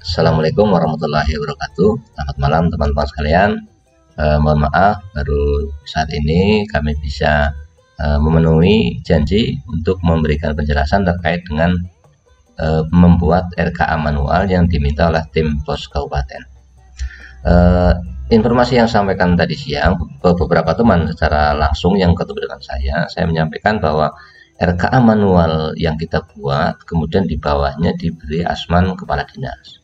Assalamualaikum warahmatullahi wabarakatuh. Selamat malam teman-teman sekalian. Mohon maaf baru saat ini kami bisa memenuhi janji untuk memberikan penjelasan terkait dengan membuat RKA manual yang diminta oleh tim pos kabupaten. Informasi yang sampaikan tadi siang beberapa teman secara langsung yang ketemu dengan saya menyampaikan bahwa RKA manual yang kita buat kemudian di bawahnya diberi asman kepala dinas.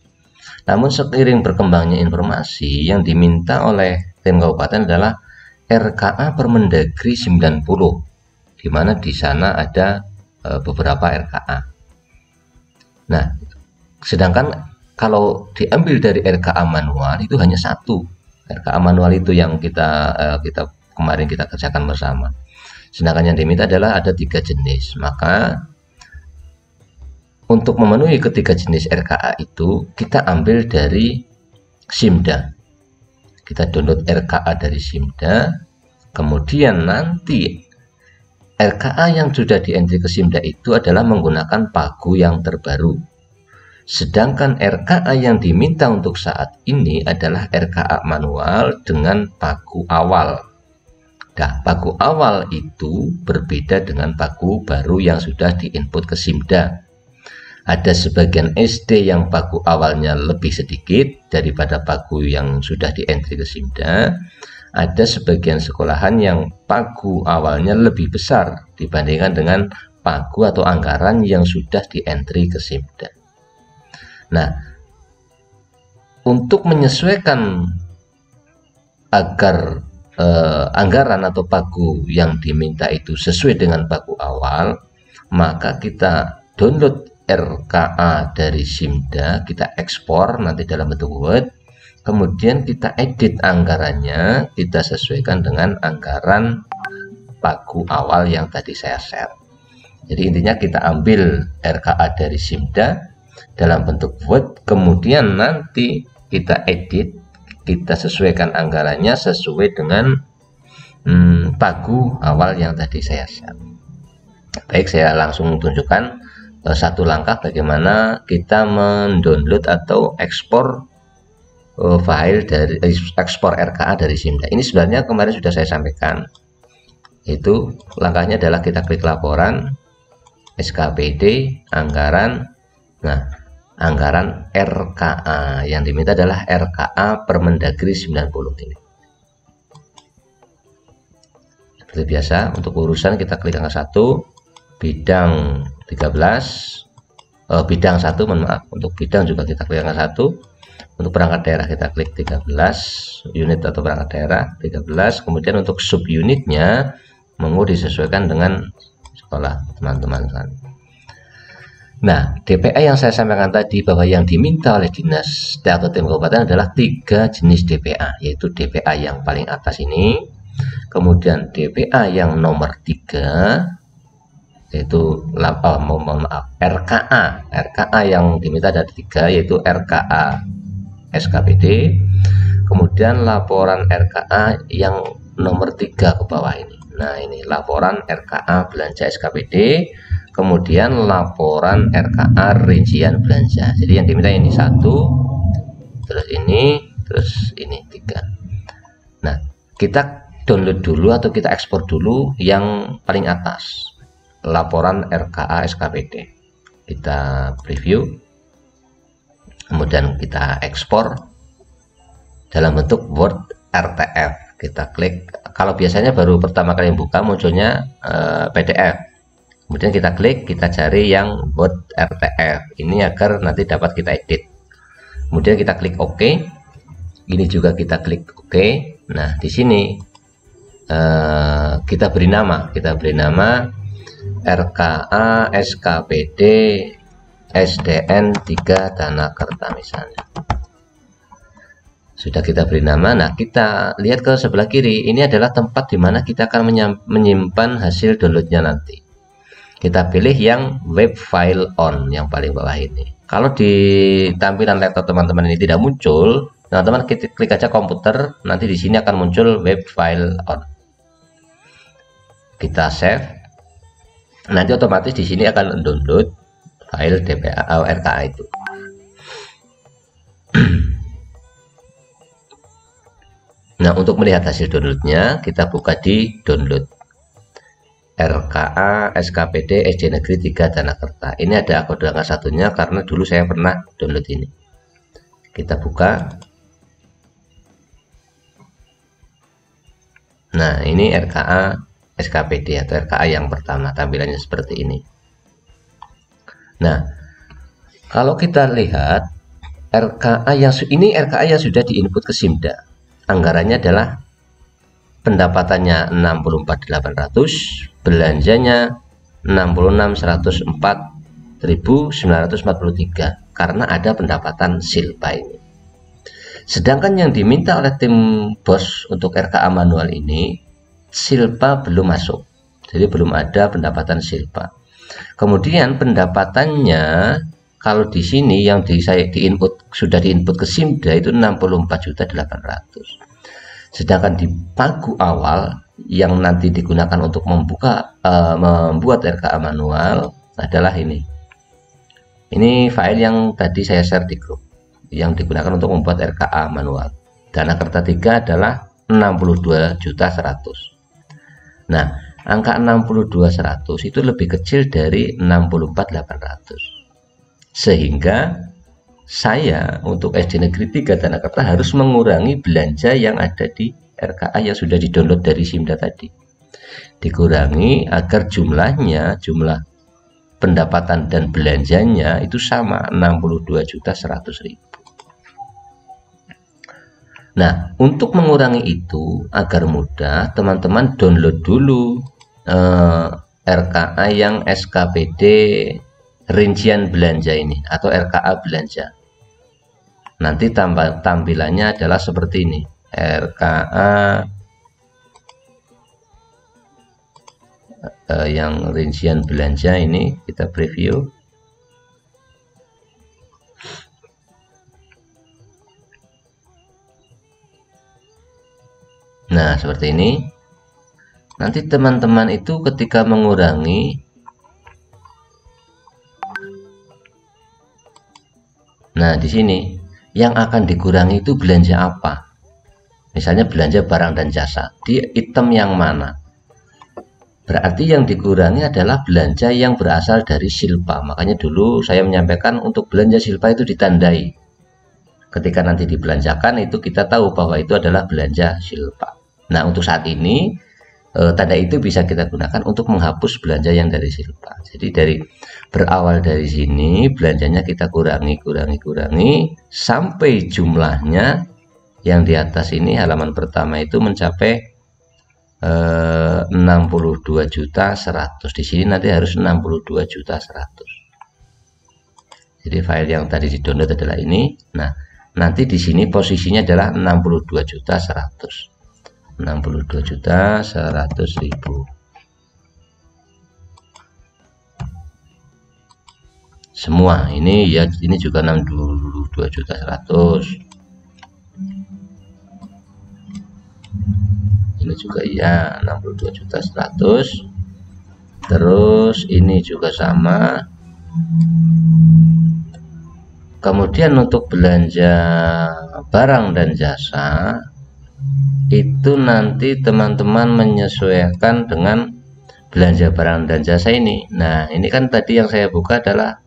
Namun seiring berkembangnya informasi yang diminta oleh tim kabupaten adalah RKA Permendagri 90, di mana di sana ada beberapa RKA. Nah, sedangkan kalau diambil dari RKA manual itu hanya satu. RKA manual itu yang kita kemarin kita kerjakan bersama. Sedangkan yang diminta adalah ada 3 jenis. Maka untuk memenuhi ketiga jenis RKA itu kita ambil dari SIMDA. Kita download RKA dari SIMDA. Kemudian nanti RKA yang sudah di-entry ke SIMDA itu adalah menggunakan pagu yang terbaru. Sedangkan RKA yang diminta untuk saat ini adalah RKA manual dengan pagu awal. Nah, pagu awal itu berbeda dengan pagu baru yang sudah diinput ke SIMDA. Ada sebagian SD yang pagu awalnya lebih sedikit daripada pagu yang sudah di-entry ke SIMDA. Ada sebagian sekolahan yang pagu awalnya lebih besar dibandingkan dengan pagu atau anggaran yang sudah di-entry ke SIMDA. Nah, untuk menyesuaikan agar anggaran atau pagu yang diminta itu sesuai dengan pagu awal, maka kita download RKA dari SIMDA, kita ekspor nanti dalam bentuk Word, kemudian kita edit anggarannya, kita sesuaikan dengan anggaran pagu awal yang tadi saya share. Jadi intinya kita ambil RKA dari SIMDA dalam bentuk Word, kemudian nanti kita edit, kita sesuaikan anggarannya sesuai dengan pagu awal yang tadi saya share. Baik, saya langsung tunjukkan satu langkah bagaimana kita mendownload atau ekspor file dari ekspor RKA dari SIMDA. Ini sebenarnya kemarin sudah saya sampaikan. Itu langkahnya adalah kita klik laporan, SKPD, anggaran. Nah, anggaran RKA yang diminta adalah RKA Permendagri 90 ini. Seperti biasa, untuk urusan kita klik angka 1, bidang 13, bidang 1, mohon maaf, untuk bidang juga kita klik angka 1, untuk perangkat daerah kita klik 13, unit atau perangkat daerah 13, kemudian untuk subunitnya mau disesuaikan dengan sekolah teman-teman. Nah, DPA yang saya sampaikan tadi bahwa yang diminta oleh dinas atau tim kabupaten adalah 3 jenis DPA, yaitu DPA yang paling atas ini, kemudian DPA yang nomor 3, yaitu RKA yang diminta ada 3, yaitu RKA SKPD, kemudian laporan RKA yang nomor 3 ke bawah ini. Nah, ini laporan RKA belanja SKPD, kemudian laporan RKA rincian belanja. Jadi yang diminta ini 1, terus ini 3. Nah, kita download dulu atau kita ekspor dulu yang paling atas, laporan RKA SKPD. Kita preview, kemudian kita ekspor dalam bentuk Word RTF. Kita klik, kalau biasanya baru pertama kali buka munculnya PDF. Kemudian kita klik, kita cari yang Word RTF ini agar nanti dapat kita edit. Kemudian kita klik OK. Ini juga kita klik OK. Nah, di sini kita beri nama RKA SKPD SDN 3 Danakerta misalnya. Sudah kita beri nama. Nah, kita lihat ke sebelah kiri. Ini adalah tempat di mana kita akan menyimpan hasil downloadnya nanti. Kita pilih yang web file on yang paling bawah ini. Kalau di tampilan laptop teman-teman ini tidak muncul, teman-teman klik aja komputer, nanti di sini akan muncul web file on. Kita save. Nanti otomatis di sini akan download file DPA RKA itu. Nah, untuk melihat hasil downloadnya, kita buka di download RKA SKPD SD Negeri 3 Danakerta. Ini ada kode angka satunya karena dulu saya pernah download ini. Kita buka. Nah, ini RKA SKPD atau RKA yang pertama, tampilannya seperti ini. Nah, kalau kita lihat RKA yang sudah diinput ke Simda. Anggarannya adalah pendapatannya 64.800, belanjanya 66.104.943 karena ada pendapatan silpa ini. Sedangkan yang diminta oleh tim bos untuk RKA manual ini, silpa belum masuk. Jadi belum ada pendapatan silpa. Kemudian pendapatannya kalau di sini yang sudah diinput ke Simda itu 64.800. Sedangkan di pagu awal yang nanti digunakan untuk membuat RKA manual adalah ini. Ini file yang tadi saya share di grup yang digunakan untuk membuat RKA manual. Danakerta 3 adalah 62.100. Nah, angka 62.100 itu lebih kecil dari 64.800. Sehingga saya untuk SD Negeri 3 Danakerta harus mengurangi belanja yang ada di RKA yang sudah didownload dari Simda tadi. Dikurangi agar jumlah pendapatan dan belanjanya itu sama, 62.100.000. Nah, untuk mengurangi itu agar mudah, teman-teman download dulu RKA yang SKPD rincian belanja ini atau RKA belanja. Nanti tampilannya adalah seperti ini. RKA yang rincian belanja ini kita preview. Nah, seperti ini. Nanti teman-teman itu ketika mengurangi, nah di sini yang akan dikurangi itu belanja apa? Misalnya belanja barang dan jasa di item yang mana? Berarti yang dikurangi adalah belanja yang berasal dari silpa. Makanya dulu saya menyampaikan untuk belanja silpa itu ditandai. Ketika nanti dibelanjakan itu kita tahu bahwa itu adalah belanja silpa. Nah, untuk saat ini tanda itu bisa kita gunakan untuk menghapus belanja yang dari silpa. Jadi berawal dari sini belanjanya kita kurangi sampai jumlahnya yang di atas ini halaman pertama itu mencapai 62.100. Di sini nanti harus 62.100. Jadi file yang tadi di-download adalah ini. Nah, nanti di sini posisinya adalah 62.100. 62.100.000. Semua ini ya, ini juga 62.100. Ini juga ya 62.100. Terus ini juga sama. Kemudian untuk belanja barang dan jasa itu nanti teman-teman menyesuaikan dengan belanja barang dan jasa ini. Nah, ini kan tadi yang saya buka adalah,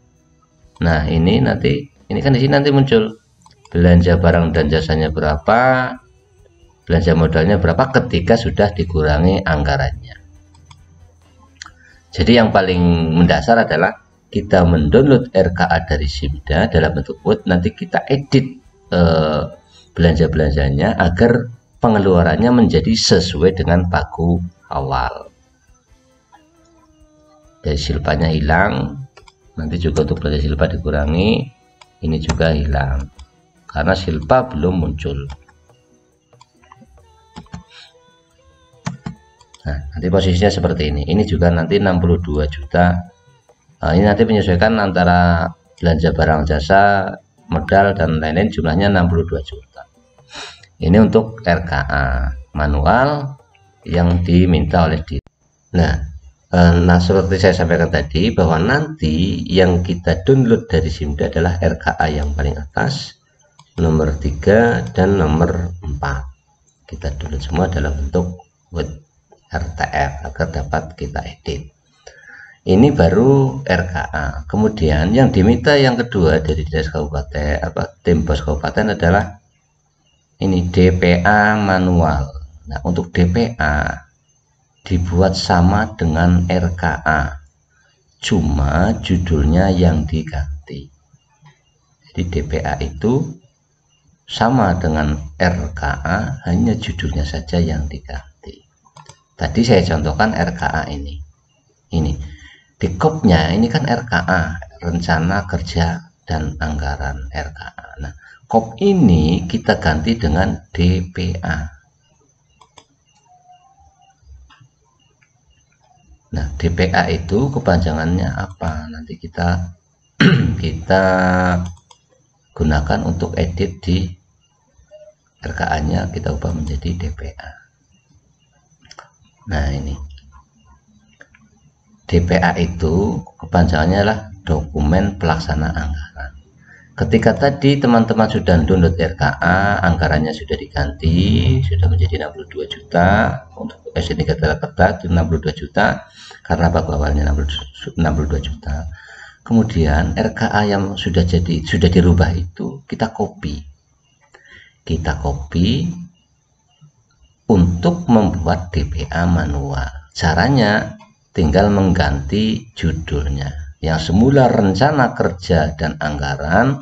nah ini nanti, ini kan di sini nanti muncul belanja barang dan jasanya berapa, belanja modalnya berapa ketika sudah dikurangi anggarannya. Jadi yang paling mendasar adalah kita mendownload RKA dari Simda dalam bentuk Word, nanti kita edit belanja-belanjanya agar pengeluarannya menjadi sesuai dengan pagu awal. Dari silpanya hilang, nanti juga untuk belanja silpa dikurangi, ini juga hilang karena silpa belum muncul. Nah, nanti posisinya seperti ini. Ini juga nanti 62 juta. Nah, ini nanti menyesuaikan antara belanja barang jasa, modal dan lain-lain, jumlahnya 62 juta. Ini untuk RKA manual yang diminta oleh DIT. Nah, seperti saya sampaikan tadi bahwa nanti yang kita download dari Simda adalah RKA yang paling atas, nomor 3 dan nomor 4. kita download semua dalam bentuk Word RTF agar dapat kita edit. Ini baru RKA. Kemudian yang diminta yang kedua dari Dinas Kabupaten tim pos kabupaten adalah ini DPA manual. Nah, untuk DPA dibuat sama dengan RKA, cuma judulnya yang diganti. Jadi DPA itu sama dengan RKA, hanya judulnya saja yang diganti. Tadi saya contohkan RKA ini di KOP-nya ini kan RKA, rencana kerja dan anggaran RKA. Nah, KOP ini kita ganti dengan DPA. Nah, DPA itu kepanjangannya apa? Nanti kita gunakan untuk edit di RKA-nya, kita ubah menjadi DPA. Nah, ini DPA itu kepanjangannya adalah dokumen pelaksana anggaran. Ketika tadi teman-teman sudah download RKA, anggarannya sudah diganti, sudah menjadi 62 juta, untuk SDK Kerta 62 juta, karena baku awalnya 62 juta. Kemudian RKA yang sudah dirubah itu kita copy untuk membuat DPA manual. Caranya tinggal mengganti judulnya. Yang semula rencana kerja dan anggaran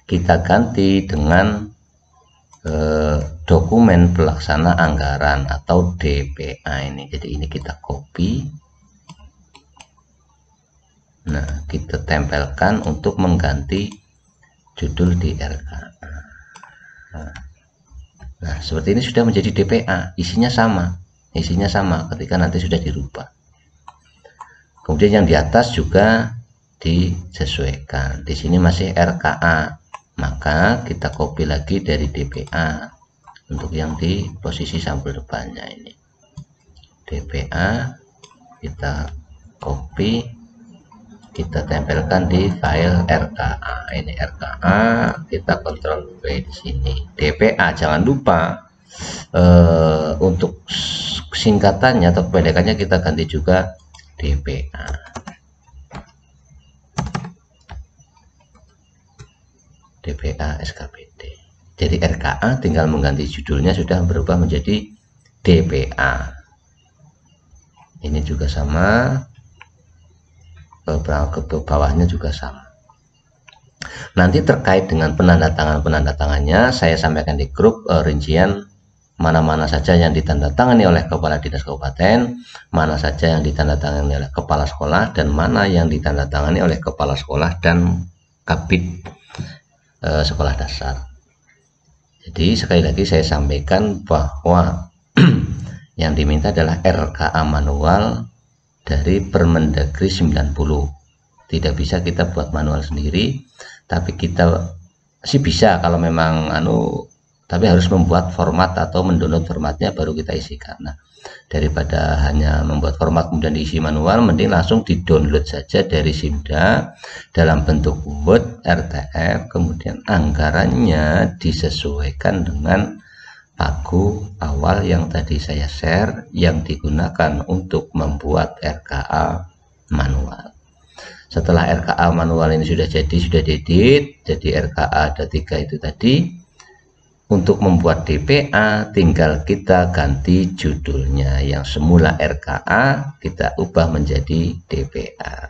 kita ganti dengan dokumen pelaksana anggaran atau DPA ini. Jadi ini kita copy. Nah, kita tempelkan untuk mengganti judul di RKA. Nah, seperti ini sudah menjadi DPA, isinya sama ketika nanti sudah dirubah. Kemudian yang di atas juga disesuaikan. Di sini masih RKA, maka kita copy lagi dari DPA untuk yang di posisi sampul depannya ini. DPA kita copy, kita tempelkan di file RKA. Ini RKA, kita Ctrl V di sini. DPA, jangan lupa untuk singkatannya atau kependekannya kita ganti juga DPA. DPA SKPD. Jadi RKA tinggal mengganti judulnya sudah berubah menjadi DPA. Ini juga sama, ke bawahnya juga sama. Nanti terkait dengan penandatangannya saya sampaikan di grup rincian mana-mana saja yang ditandatangani oleh kepala dinas kabupaten, mana saja yang ditandatangani oleh kepala sekolah, dan mana yang ditandatangani oleh kepala sekolah dan kabid sekolah dasar. Jadi sekali lagi saya sampaikan bahwa yang diminta adalah RKA manual dari Permendagri 90. Tidak bisa kita buat manual sendiri, tapi kita sih bisa kalau memang tapi harus membuat format atau mendownload formatnya baru kita isikan. Nah, daripada hanya membuat format kemudian diisi manual, mending langsung di-download saja dari Simda dalam bentuk Word RTF, kemudian anggarannya disesuaikan dengan pagu awal yang tadi saya share yang digunakan untuk membuat RKA manual. Setelah RKA manual ini sudah diedit, jadi RKA ada 3 itu tadi. Untuk membuat DPA tinggal kita ganti judulnya, yang semula RKA kita ubah menjadi DPA.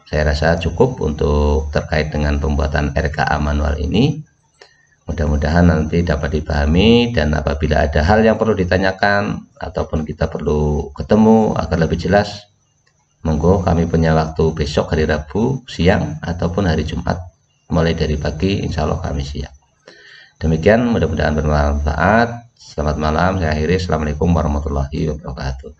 Saya rasa cukup untuk terkait dengan pembuatan RKA manual ini. Mudah-mudahan nanti dapat dipahami, dan apabila ada hal yang perlu ditanyakan ataupun kita perlu ketemu agar lebih jelas, monggo kami punya waktu besok hari Rabu siang ataupun hari Jumat mulai dari pagi, insya Allah kami siap. Demikian, mudah-mudahan bermanfaat. Selamat malam, saya akhiri. Assalamualaikum warahmatullahi wabarakatuh.